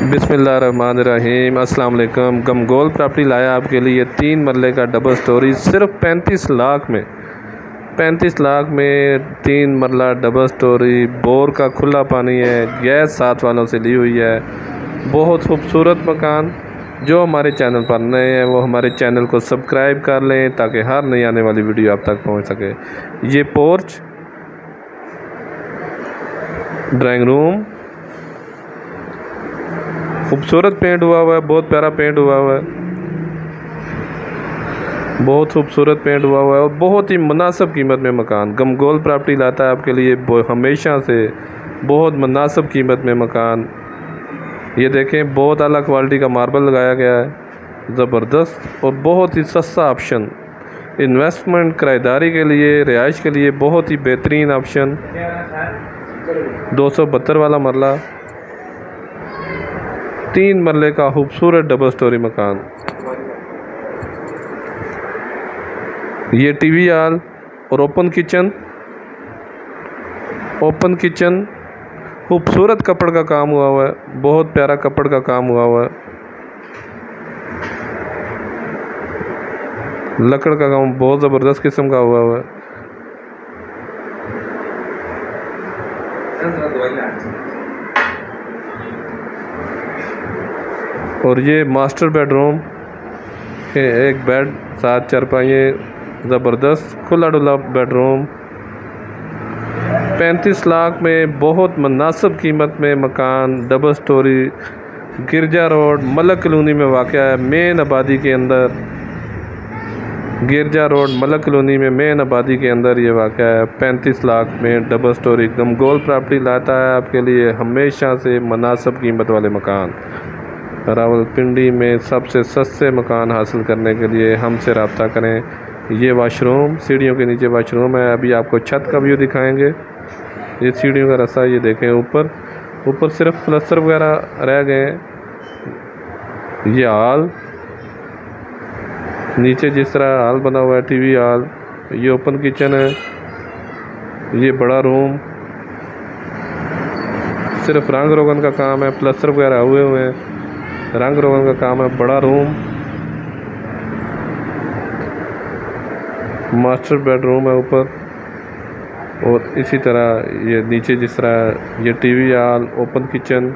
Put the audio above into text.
बिस्मिल्लाहिर्रहमानिर्रहीम। अस्सलाम वालेकुम। गमगोल प्रॉपर्टी लाया आपके लिए 3 मरले का डबल स्टोरी सिर्फ 35 लाख में। 35 लाख में 3 मरला डबल स्टोरी, बोर का खुला पानी है, गैस साथ वालों से ली हुई है। बहुत खूबसूरत मकान। जो हमारे चैनल पर नए हैं वो हमारे चैनल को सब्सक्राइब कर लें ताकि हर नई आने वाली वीडियो आप तक पहुंच सके। ये पोर्च, ड्राइंग रूम, खूबसूरत पेंट हुआ हुआ है, बहुत प्यारा पेंट हुआ हुआ है, बहुत खूबसूरत पेंट हुआ हुआ है और बहुत ही मुनासिब कीमत में मकान गमगोल प्रॉपर्टी लाता है आपके लिए हमेशा से बहुत मुनासिब कीमत में मकान। ये देखें, बहुत आला क्वालिटी का मार्बल लगाया गया है, ज़बरदस्त और बहुत ही सस्ता ऑप्शन। इन्वेस्टमेंट, किराएदारी के लिए, रिहाइश के लिए बहुत ही बेहतरीन ऑप्शन। 272 वाला मरला, 3 मरले का खूबसूरत डबल स्टोरी मकान। ये टीवी हॉल और ओपन किचन खूबसूरत कपड़ का काम हुआ हुआ है, बहुत प्यारा कपड़ का काम हुआ हुआ है, लकड़ का काम बहुत ज़बरदस्त किस्म का हुआ हुआ है। और ये मास्टर बेडरूम, एक बेड, 7 चारपाइयाँ, ज़बरदस्त खुला डुला बेडरूम। 35 लाख में बहुत मुनासिब कीमत में मकान, डबल स्टोरी, गिरजा रोड, मलक कॉलोनी में वाक़ है। मेन आबादी के अंदर, गिरजा रोड, मलक कॉलोनी में मेन आबादी के अंदर ये वाक़ है। 35 लाख में डबल स्टोरी गमगोल प्रॉपर्टी लाता है आपके लिए हमेशा से मुनासिब कीमत वाले मकान। रावलपिंडी में सबसे सस्ते मकान हासिल करने के लिए हमसे रब्ता करें। ये वाशरूम, सीढ़ियों के नीचे वाशरूम है। अभी आपको छत का व्यू दिखाएंगे। ये सीढ़ियों का रास्ता, ये देखें, ऊपर सिर्फ प्लस्तर वगैरह रह गए हैं। ये हॉल, नीचे जिस तरह हॉल बना हुआ है, टीवी हॉल। ये ओपन किचन है। ये बड़ा रूम, सिर्फ रंग रोगन का काम है, प्लस्तर वगैरह हुए हुए हैं, रंग रोगन का काम है। बड़ा रूम, मास्टर बेडरूम है ऊपर, और इसी तरह ये नीचे जिस तरह ये टीवी हॉल, ओपन किचन।